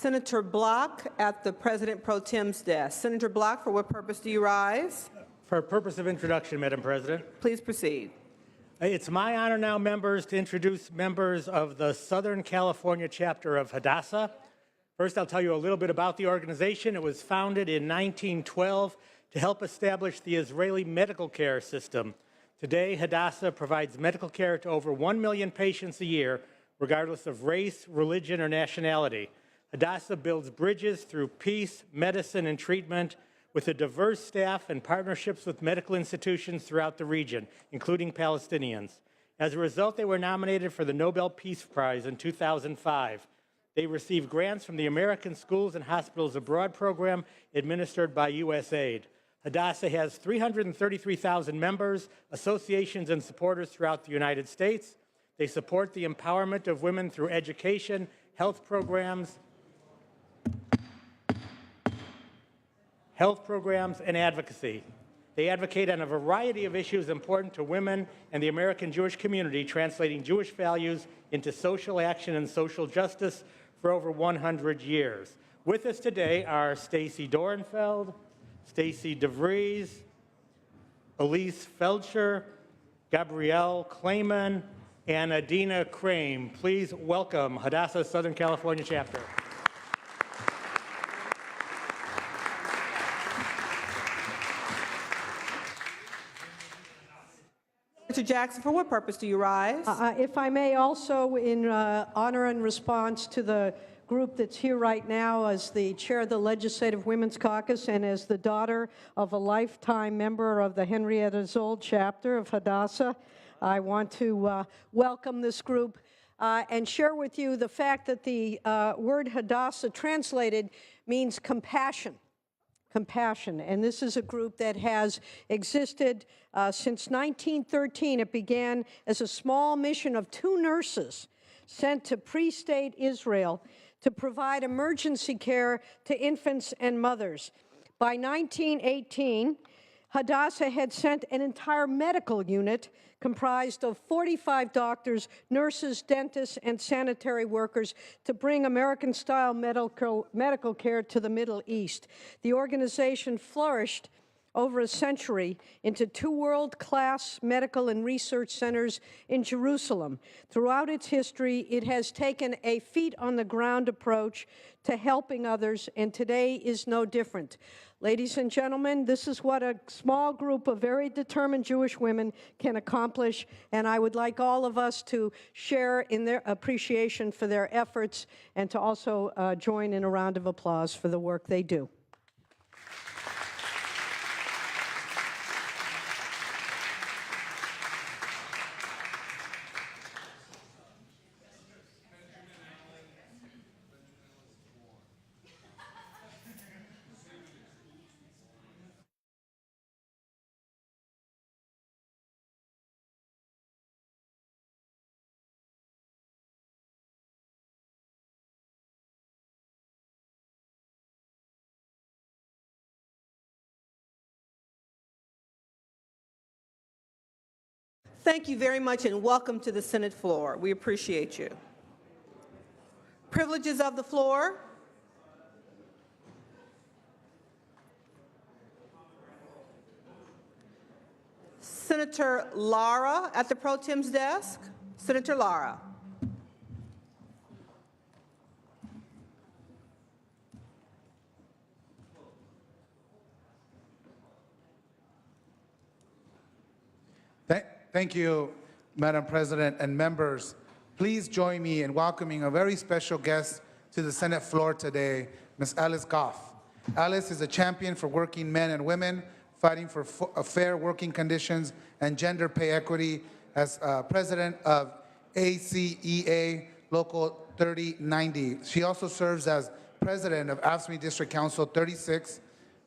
Senator Block at the President Pro Tem's desk. Senator Block, for what purpose do you rise? For purpose of introduction, Madam President. Please proceed. It's my honor now, members, to introduce members of the Southern California chapter of Hadassah. First, I'll tell you a little bit about the organization. It was founded in 1912 to help establish the Israeli medical care system. Today, Hadassah provides medical care to over 1 million patients a year, regardless of race, religion, or nationality. Hadassah builds bridges through peace, medicine, and treatment with a diverse staff and partnerships with medical institutions throughout the region, including Palestinians. As a result, they were nominated for the Nobel Peace Prize in 2005. They received grants from the American Schools and Hospitals Abroad program administered by USAID. Hadassah has 333,000 members, associations, and supporters throughout the United States. They support the empowerment of women through education, health programs, and advocacy. They advocate on a variety of issues important to women and the American Jewish community, translating Jewish values into social action and social justice for over 100 years. With us today are Stacy Dorenfeld, Stacy DeVries, Elise Feldscher, Gabrielle Clayman, and Adina Crane. Please welcome Hadassah Southern California chapter. Mr. Jackson, for what purpose do you rise? If I may, also in honor and response to the group that's here right now as the chair of the Legislative Women's Caucus and as the daughter of a lifetime member of the Henrietta Zold chapter of Hadassah, I want to welcome this group and share with you the fact that the word Hadassah translated means compassion. Compassion, and this is a group that has existed since 1913. It began as a small mission of 2 nurses sent to pre-state Israel to provide emergency care to infants and mothers. By 1918, Hadassah had sent an entire medical unit comprised of 45 doctors, nurses, dentists, and sanitary workers to bring American-style medical care to the Middle East. The organization flourished over a century into 2 world-class medical and research centers in Jerusalem. Throughout its history, it has taken a feet-on-the-ground approach to helping others, and today is no different. Ladies and gentlemen, this is what a small group of very determined Jewish women can accomplish, and I would like all of us to share in their appreciation for their efforts and to also join in a round of applause for the work they do. Thank you very much and welcome to the Senate floor. We appreciate you. Privileges of the floor. Senator Lara at the Pro Tem's desk. Senator Lara. Thank you, Madam President and members. Please join me in welcoming a very special guest to the Senate floor today, Ms. Alice Goff. Alice is a champion for working men and women, fighting for fair working conditions and gender pay equity as president of ACEA Local 3090. She also serves as president of AFSCME District Council 36,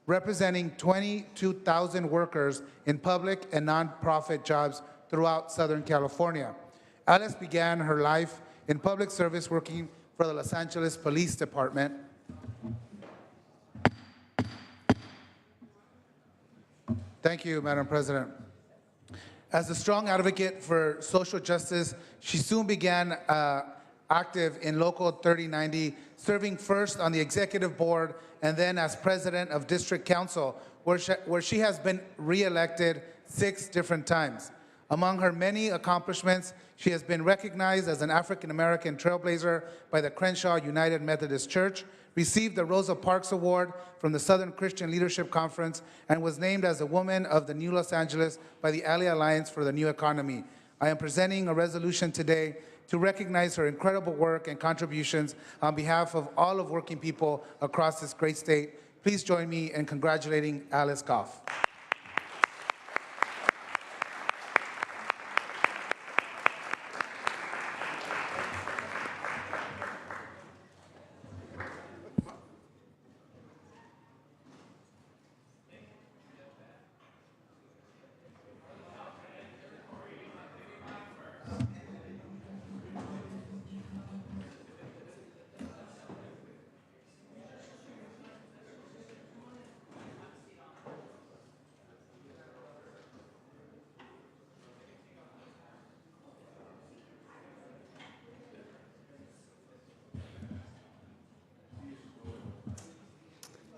representing 22,000 workers in public and nonprofit jobs throughout Southern California. Alice began her life in public service working for the Los Angeles Police Department. Thank you, Madam President. As a strong advocate for social justice, she soon began active in Local 3090, serving first on the executive board and then as president of district council, where she has been re-elected 6 different times. Among her many accomplishments, she has been recognized as an African-American trailblazer by the Crenshaw United Methodist Church, received the Rosa Parks Award from the Southern Christian Leadership Conference, and was named as a Woman of the New Los Angeles by the Alley Alliance for the New Economy. I am presenting a resolution today to recognize her incredible work and contributions on behalf of all of working people across this great state. Please join me in congratulating Alice Goff.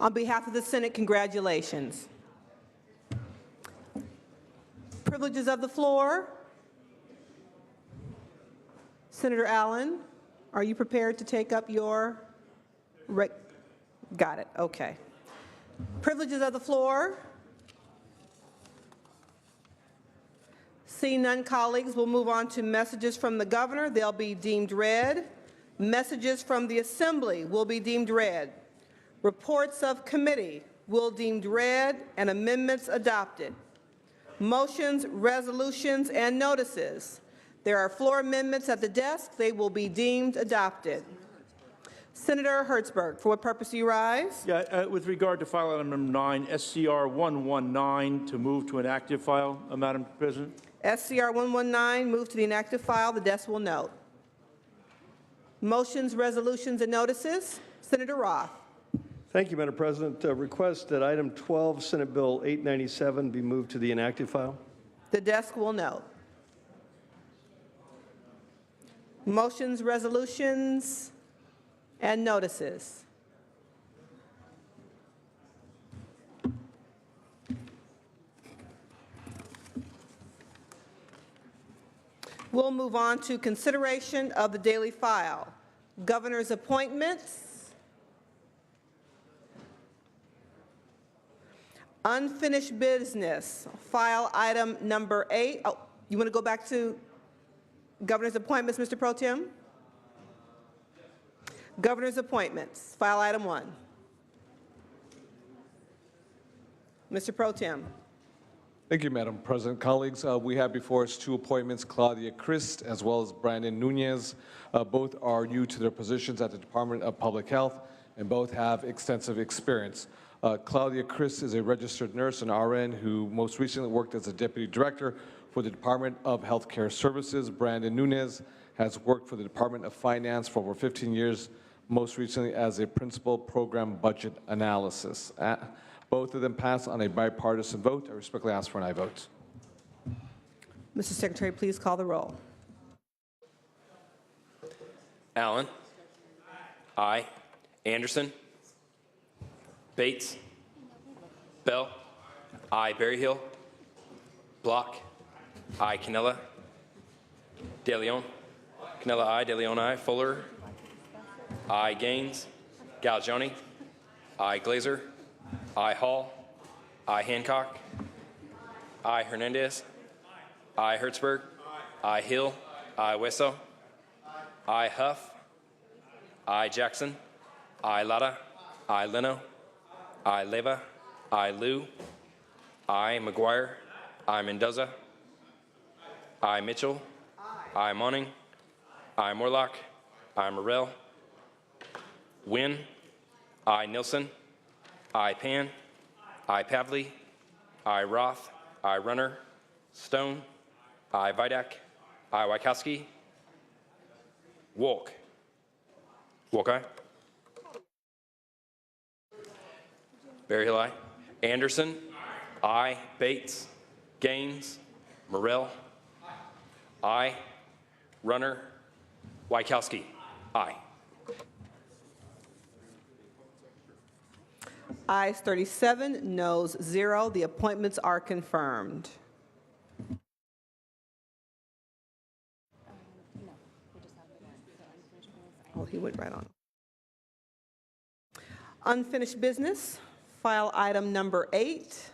On behalf of the Senate, congratulations. Privileges of the floor. Senator Allen, are you prepared to take up your... Got it, okay. Privileges of the floor. Seeing none, colleagues, we'll move on to messages from the governor. They'll be deemed read. Messages from the assembly will be deemed read. Reports of committee will be deemed read and amendments adopted. Motions, resolutions, and notices. There are floor amendments at the desk. They will be deemed adopted. Senator Hertzberg, for what purpose do you rise? Yeah, with regard to file item number 9, SCR 119, to move to an active file, Madam President. SCR 119, move to the inactive file. The desk will note. Motions, resolutions, and notices. Senator Roth. Thank you, Madam President. Request that item 12, Senate Bill 897, be moved to the inactive file. The desk will note. Motions, resolutions, and notices. We'll move on to consideration of the daily file. Governor's appointments. Unfinished business, file item number 8. Oh, you want to go back to governor's appointments, Mr. Pro Tem? Governor's appointments, file item 1. Mr. Pro Tem. Thank you, Madam President. Colleagues, we have before us 2 appointments, Claudia Christ as well as Brandon Nunez. Both are new to their positions at the Department of Public Health, and both have extensive experience. Claudia Christ is a registered nurse and RN who most recently worked as a deputy director for the Department of Healthcare Services. Brandon Nunez has worked for the Department of Finance for over 15 years, most recently as a principal program budget analysis. Both of them pass on a bipartisan vote. I respectfully ask for an aye vote. Mr. Secretary, please call the roll. Allen. Aye. Anderson. Bates. Bell. Aye. Berryhill. Block. Aye. Canella. De Leon. Canella, aye. De Leon, aye. Fuller. Aye. Gaines. Galgioni. Aye. Glazer. Aye. Hall. Aye. Hancock. Aye. Hernandez. Aye. Hertzberg. Aye. Hill. Aye. Wesso. Aye. Huff. Aye. Jackson. Aye. Lara. Aye. Leno. Aye. Leva. Aye. Liu. Aye. McGuire. Aye. Mendoza. Aye. Mitchell. Aye. Monning. Aye. Morlock. Aye. Morrell. Wynn. Aye. Nilsson. Aye. Pan. Aye. Pavley. Aye. Roth. Aye. Runner. Stone. Aye. Vidak. Aye. Wachowski. Wolk. Wolk, aye. Berryhill, aye. Anderson. Aye. Bates. Gaines. Morrell. Aye. Runner. Wachowski. Aye. Ayes 37, noes 0. The appointments are confirmed. Oh, he went right on. Unfinished business, file item number 8.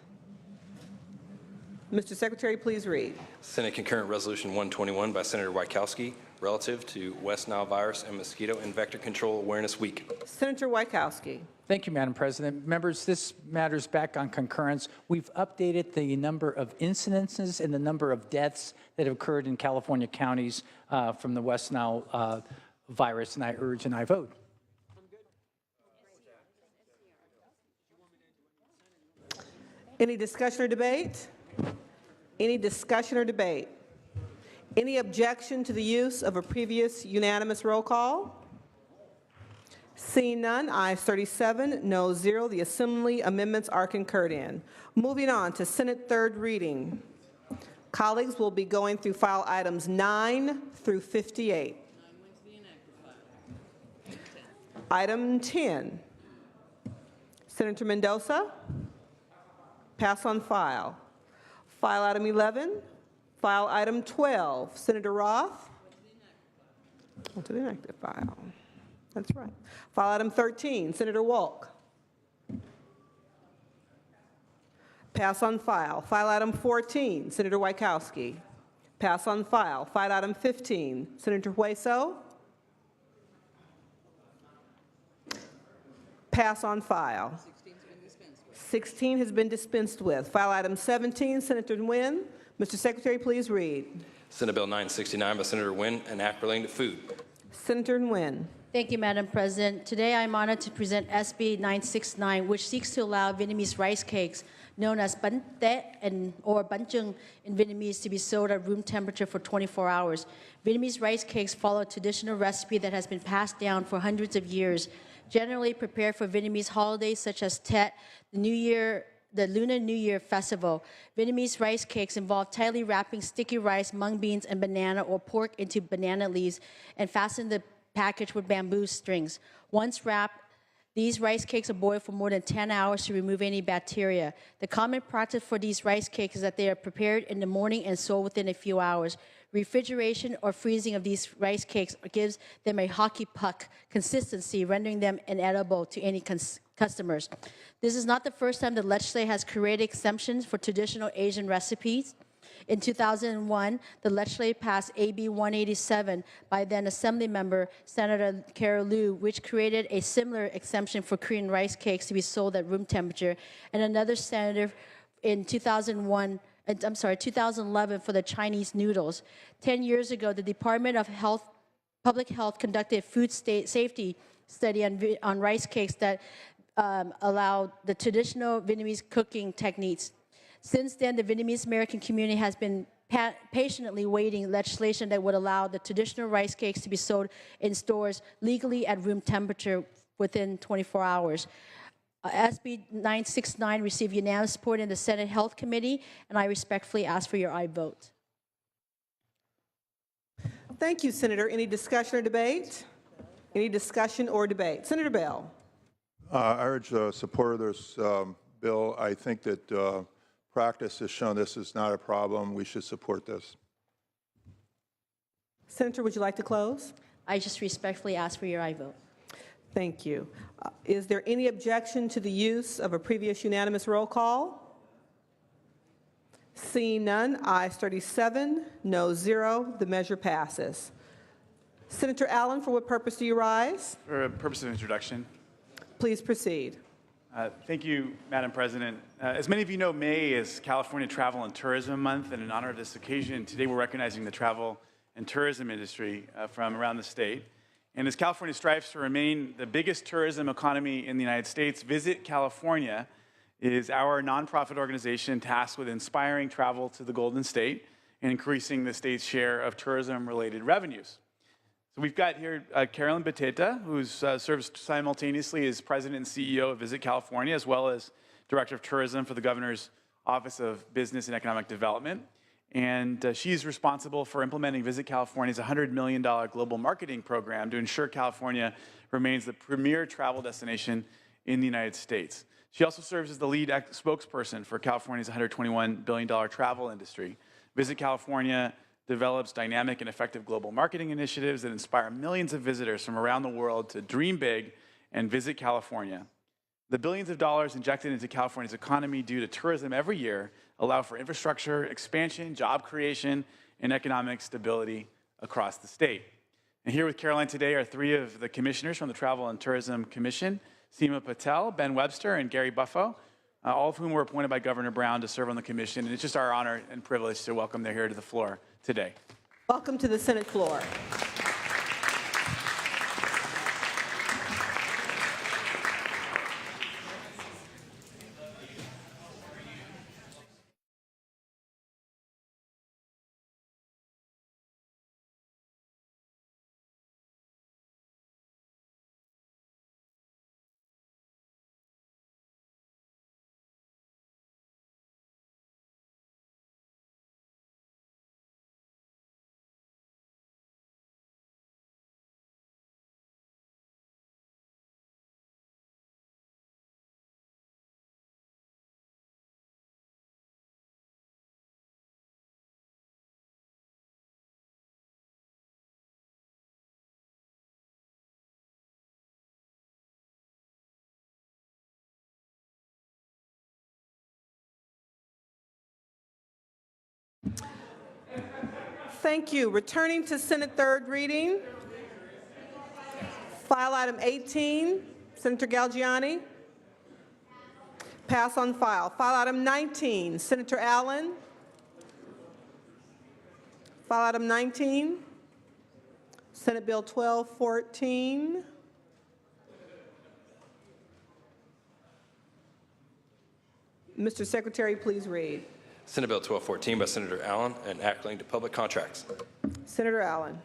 Mr. Secretary, please read. Senate Concurrent Resolution 121 by Senator Wykowski relative to West Nile virus and mosquito and vector control awareness week. Senator Wykowski. Thank you, Madam President. Members, this matters back on concurrence. We've updated the number of incidences and the number of deaths that have occurred in California counties from the West Nile virus, and I urge and I vote. Any discussion or debate? Any discussion or debate? Any objection to the use of a previous unanimous roll call? Seeing none, ayes 37, no 0. The Assembly amendments are concurred in. Moving on to Senate third reading. Colleagues will be going through file items 9 through 58. Item 10, Senator Mendoza, pass on file. File item 11, file item 12, Senator Roth. To the inactive file. That's right. File item 13, Senator Wolk. Pass on file. File item 14, Senator Wykowski. Pass on file. File item 15, Senator Hueso. Pass on file. 16 has been dispensed with. File item 17, Senator Nguyen. Mr. Secretary, please read. Senate Bill 969 by Senator Nguyen, an act relating to food. Senator Nguyen. Thank you, Madam President. Today, I'm honored to present SB 969, which seeks to allow Vietnamese rice cakes known as bánh tét or bánh chưng in Vietnamese to be sold at room temperature for 24 hours. Vietnamese rice cakes follow a traditional recipe that has been passed down for hundreds of years, generally prepared for Vietnamese holidays such as Tet, the Lunar New Year festival. Vietnamese rice cakes involve tightly wrapping sticky rice, mung beans, and banana or pork into banana leaves and fasten the package with bamboo strings. Once wrapped, these rice cakes are boiled for more than 10 hours to remove any bacteria. The common practice for these rice cakes is that they are prepared in the morning and sold within a few hours. Refrigeration or freezing of these rice cakes gives them a hockey puck consistency, rendering them inedible to any customers. This is not the first time the legislature has created exemptions for traditional Asian recipes. In 2001, the legislature passed AB 187 by then Assembly member Senator Carol Liu, which created a similar exemption for Korean rice cakes to be sold at room temperature, and another senator in 2011 for the Chinese noodles. 10 years ago, the Department of Public Health conducted a food safety study on rice cakes that allowed the traditional Vietnamese cooking techniques. Since then, the Vietnamese American community has been patiently waiting legislation that would allow the traditional rice cakes to be sold in stores legally at room temperature within 24 hours. SB 969 received unanimous support in the Senate Health Committee, and I respectfully ask for your aye vote. Thank you, Senator. Any discussion or debate? Any discussion or debate? Senator Bell. I urge support of this bill. I think that practice has shown this is not a problem. We should support this. Senator, would you like to close? I just respectfully ask for your aye vote. Thank you. Is there any objection to the use of a previous unanimous roll call? Seeing none, ayes 37, no 0. The measure passes. Senator Allen, for what purpose do you rise? For a purpose of introduction. Please proceed. Thank you, Madam President. As many of you know, May is California Travel and Tourism Month, and in honor of this occasion, today we're recognizing the travel and tourism industry from around the state. And as California strives to remain the biggest tourism economy in the United States, Visit California is our nonprofit organization tasked with inspiring travel to the Golden State and increasing the state's share of tourism-related revenues. So we've got here Carolyn Beteta, who serves simultaneously as President and CEO of Visit California, as well as Director of Tourism for the Governor's Office of Business and Economic Development. And she's responsible for implementing Visit California's $100 million global marketing program to ensure California remains the premier travel destination in the United States. She also serves as the lead spokesperson for California's $121 billion travel industry. Visit California develops dynamic and effective global marketing initiatives that inspire millions of visitors from around the world to dream big and visit California. The billions of dollars injected into California's economy due to tourism every year allow for infrastructure expansion, job creation, and economic stability across the state. And here with Caroline today are three of the commissioners from the Travel and Tourism Commission, Seema Patel, Ben Webster, and Gary Buffo, all of whom were appointed by Governor Brown to serve on the commission. And it's just our honor and privilege to welcome them here to the floor today. Welcome to the Senate floor. Thank you. Returning to Senate third reading. File item 18, Senator Galgiani. Pass on file. File item 19, Senator Allen. File item 19, Senate Bill 1214. Mr. Secretary, please read. Senate Bill 1214 by Senator Allen, an act relating to public contracts. Senator Allen.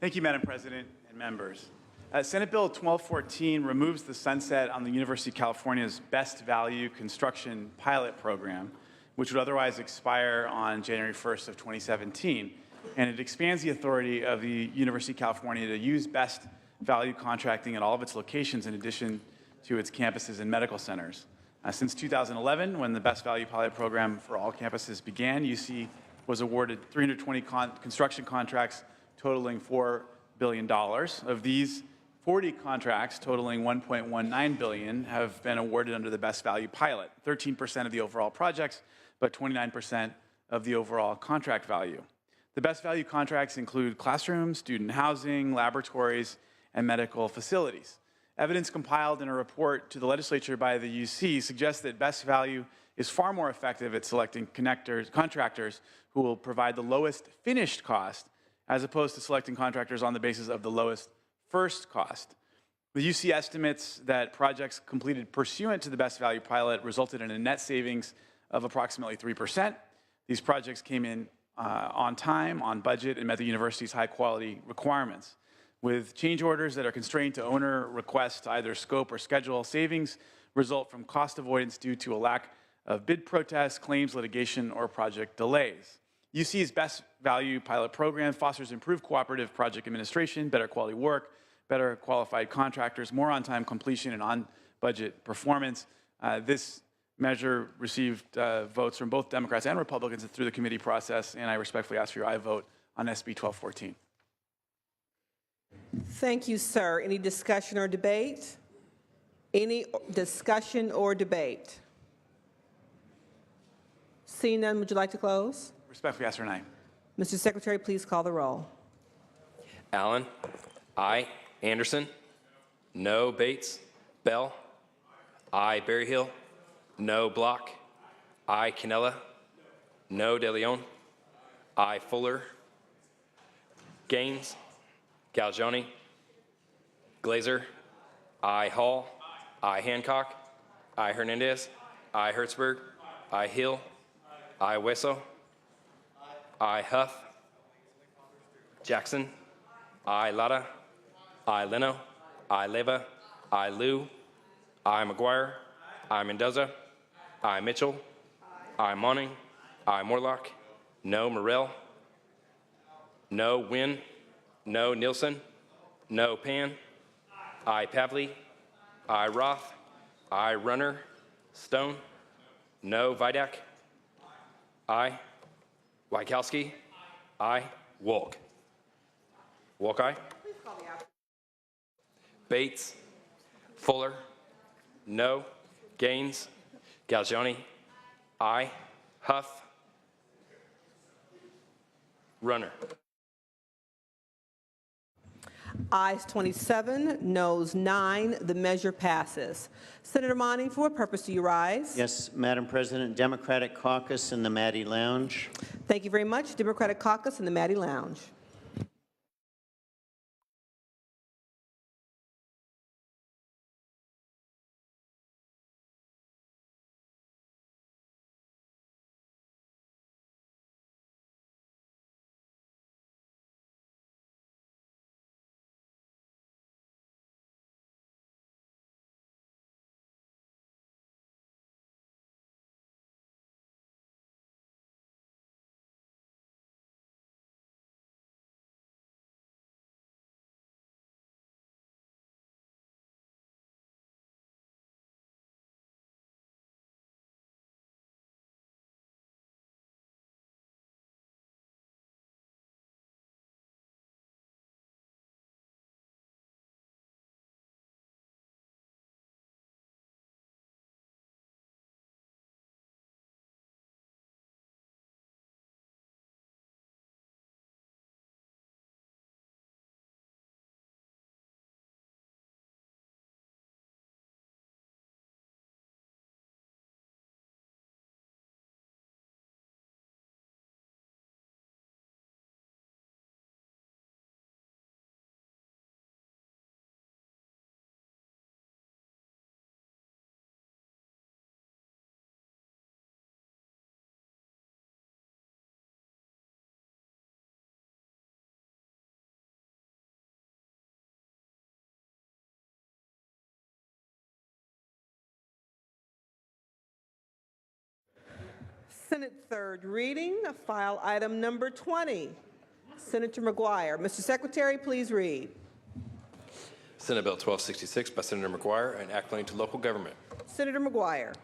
Thank you, Madam President and members. Senate Bill 1214 removes the sunset on the University of California's Best Value Construction Pilot Program, which would otherwise expire on January 1st of 2017. And it expands the authority of the University of California to use best value contracting at all of its locations in addition to its campuses and medical centers. Since 2011, when the Best Value Pilot Program for all campuses began, UC was awarded 320 construction contracts totaling $4 billion. Of these, 40 contracts totaling $1.19 billion have been awarded under the Best Value Pilot, 13% of the overall projects, but 29% of the overall contract value. The Best Value contracts include classrooms, student housing, laboratories, and medical facilities. Evidence compiled in a report to the legislature by the UC suggests that Best Value is far more effective at selecting contractors who will provide the lowest finished cost as opposed to selecting contractors on the basis of the lowest first cost. The UC estimates that projects completed pursuant to the Best Value Pilot resulted in a net savings of approximately 3%. These projects came in on time, on budget, and met the university's high-quality requirements. With change orders that are constrained to owner requests to either scope or schedule, savings result from cost avoidance due to a lack of bid protests, claims litigation, or project delays. UC's Best Value Pilot Program fosters improved cooperative project administration, better quality work, better qualified contractors, more on-time completion, and on-budget performance. This measure received votes from both Democrats and Republicans through the committee process, and I respectfully ask for your aye vote on SB 1214. Thank you, sir. Any discussion or debate? Any discussion or debate? Seeing none, would you like to close? Respectfully ask for an aye. Mr. Secretary, please call the roll. Allen. Aye. Anderson. No. Bates. Bell. Aye. Berryhill. No. Block. Aye. Cannella. No. De Leon. Aye. Fuller. Gaines. Galgiani. Glazer. Aye. Hall. Aye. Hancock. Aye. Hernandez. Aye. Hertzberg. Aye. Hill. Aye. Wesso. Aye. Huff. Jackson. Aye. Lara. Aye. Leno. Aye. Leva. Aye. Liu. Aye. McGuire. Aye. Mendoza. Aye. Mitchell. Aye. Monning. I. Morlock. No. Morell. No. Wynn. No. Nielsen. No. Pan. I. Pavley. I. Roth. I. Runner. Stone. No. Vidak. I. Wykowski. I. Wolk. Wolk, aye. Bates. Fuller. No. Gaines. Galgiani. Aye. Huff. Runner. Ayes 27, noes 9. The measure passes. Senator Monning, for what purpose do you rise? Yes, Madam President, Democratic Caucus in the Maddie Lounge. Thank you very much. Democratic Caucus in the Maddie Lounge. Senate third reading, file item number 20. Senator McGuire. Mr. Secretary, please read. Senate Bill 1266 by Senator McGuire, an act relating to local government. Senator McGuire.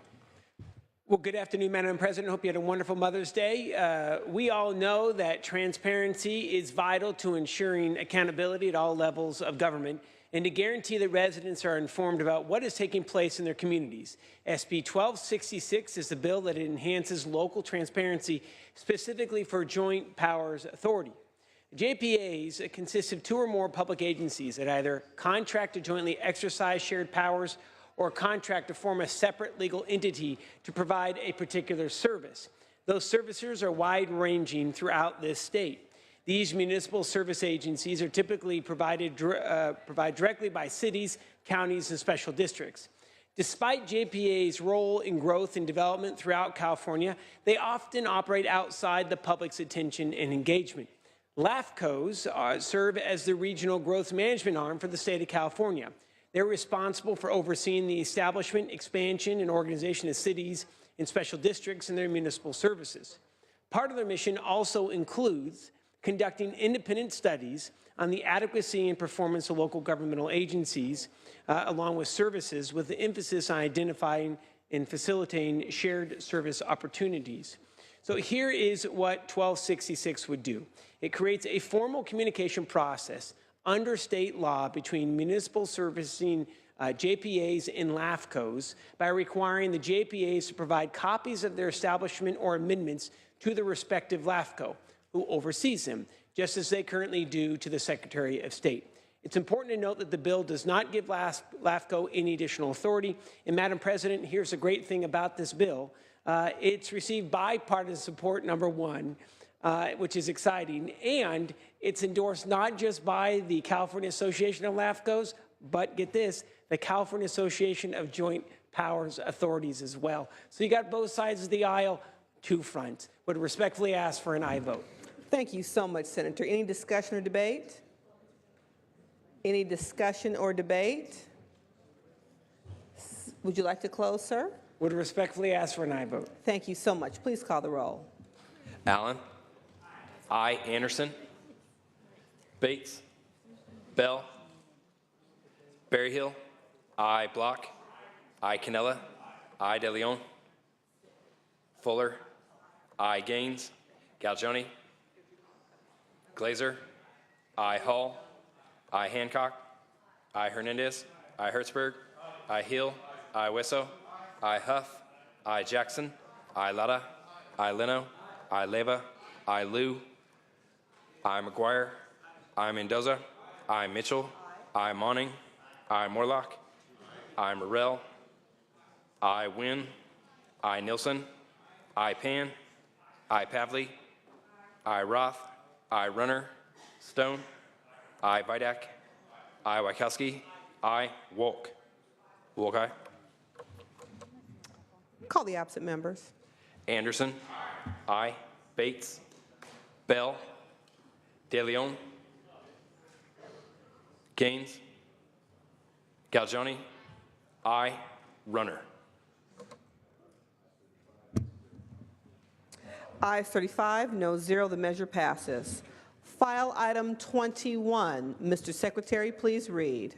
Well, good afternoon, Madam President. Hope you had a wonderful Mother's Day. We all know that transparency is vital to ensuring accountability at all levels of government and to guarantee that residents are informed about what is taking place in their communities. SB 1266 is the bill that enhances local transparency specifically for Joint Powers Authority. JPAs consist of 2 or more public agencies that either contract to jointly exercise shared powers or contract to form a separate legal entity to provide a particular service. Those services are wide-ranging throughout this state. These municipal service agencies are typically provided directly by cities, counties, and special districts. Despite JPA's role in growth and development throughout California, they often operate outside the public's attention and engagement. LAFCOs serve as the regional growth management arm for the state of California. They're responsible for overseeing the establishment, expansion, and organization of cities and special districts and their municipal services. Part of their mission also includes conducting independent studies on the adequacy and performance of local governmental agencies, along with services, with the emphasis on identifying and facilitating shared service opportunities. So here is what 1266 would do. It creates a formal communication process under state law between municipal servicing JPAs and LAFCOs by requiring the JPAs to provide copies of their establishment or amendments to the respective LAFCO, who oversees them, just as they currently do to the Secretary of State. It's important to note that the bill does not give LAFCO any additional authority. And Madam President, here's the great thing about this bill. It's received bipartisan support, number one, which is exciting. And it's endorsed not just by the California Association of LAFCOs, but get this, the California Association of Joint Powers Authorities as well. So you got both sides of the aisle, 2 fronts. Would respectfully ask for an aye vote. Thank you so much, Senator. Any discussion or debate? Any discussion or debate? Would you like to close, sir? Would respectfully ask for an aye vote. Thank you so much. Please call the roll. Allen. I. Anderson. Bates. Bell. Berryhill. I. Block. I. Canella. I. De Leon. Fuller. I. Gaines. Galgioni. Glazer. I. Hall. I. Hancock. I. Hernandez. I. Hertzberg. I. Hill. I. Wesso. I. Huff. I. Jackson. I. Lara. I. Leno. I. Leva. I. Liu. I. McGuire. I. Mendoza. I. Mitchell. I. Monning. I. Morlock. I. Morrell. I. Wynn. I. Nilsson. I. Pan. I. Pavley. I. Roth. I. Runner. Stone. I. Vidak. I. Wachowski. I. Wolk. Wolk, aye. Call the absent members. Anderson. I. Bates. Bell. De Leon. Gaines. Galgioni. I. Runner. Ayes 35, no 0. The measure passes. File item 21. Mr. Secretary, please read.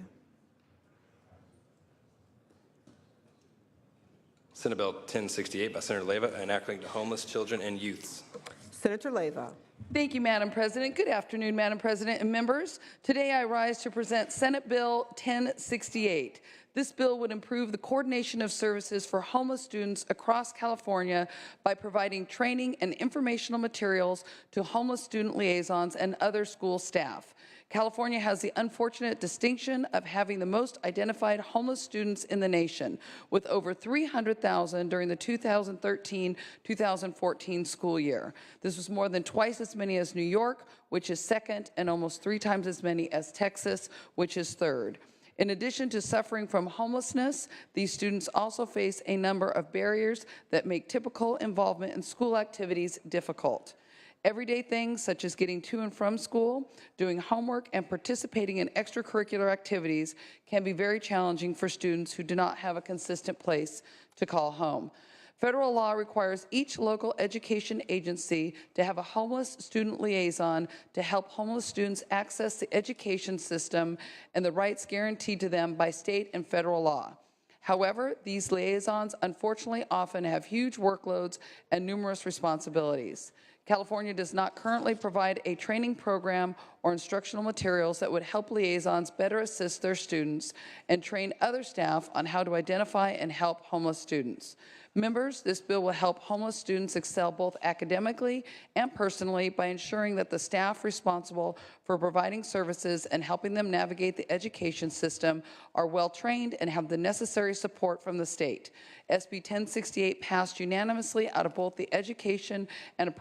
Senate Bill 1068 by Senator Leyva, enacting to homeless children and youths. Senator Leyva. Thank you, Madam President. Good afternoon, Madam President and members. Today I rise to present Senate Bill 1068. This bill would improve the coordination of services for homeless students across California by providing training and informational materials to homeless student liaisons and other school staff. California has the unfortunate distinction of having the most identified homeless students in the nation, with over 300,000 during the 2013-2014 school year. This was more than twice as many as New York, which is second, and almost 3 times as many as Texas, which is third. In addition to suffering from homelessness, these students also face a number of barriers that make typical involvement in school activities difficult. Everyday things such as getting to and from school, doing homework, and participating in extracurricular activities can be very challenging for students who do not have a consistent place to call home. Federal law requires each local education agency to have a homeless student liaison to help homeless students access the education system and the rights guaranteed to them by state and federal law. However, these liaisons unfortunately often have huge workloads and numerous responsibilities. California does not currently provide a training program or instructional materials that would help liaisons better assist their students and train other staff on how to identify and help homeless students. Members, this bill will help homeless students excel both academically and personally by ensuring that the staff responsible for providing services and helping them navigate the education system are well trained and have the necessary support from the state. SB 1068 passed unanimously out of both the Education and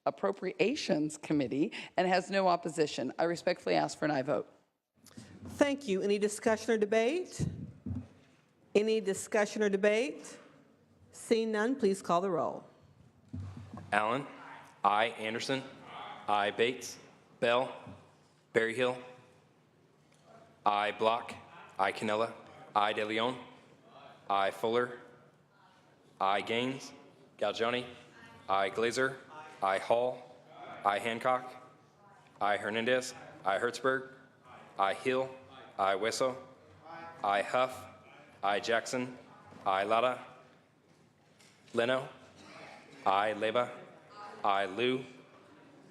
Appropriations Committee and has no opposition. I respectfully ask for an aye vote. Thank you. Any discussion or debate? Any discussion or debate? Seeing none, please call the roll. Allen. I. Anderson. I. Bates. Bell. Berryhill. I. Block. I. Canella. I. De Leon. I. Fuller. I. Gaines. Galgioni. I. Glazer. I. Hall. I. Hancock. I. Hernandez. I. Hertzberg. I. Hill. I. Wesso. I. Huff. I. Jackson. I. Lara. Leno. I. Leva. I. Liu.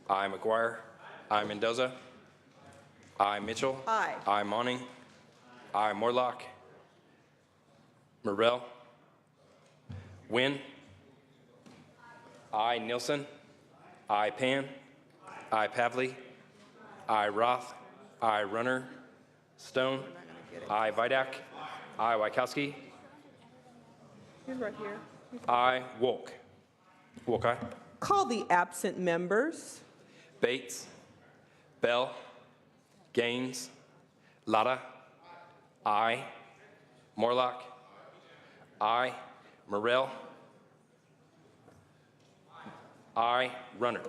I. McGuire. I. Mendoza. I. Mitchell. Aye. I. Monning. I. Morlock. Morrell. Wynn. I. Nilsson. I. Pan. I. Pavley. I. Roth. I. Runner. Stone. I. Vidak. I. Wachowski. He's right here. I. Wolk. Wolk, aye. Call the absent members. Bates. Bell. Gaines. Lara. I. Morlock. I. Morrell. I. Runner.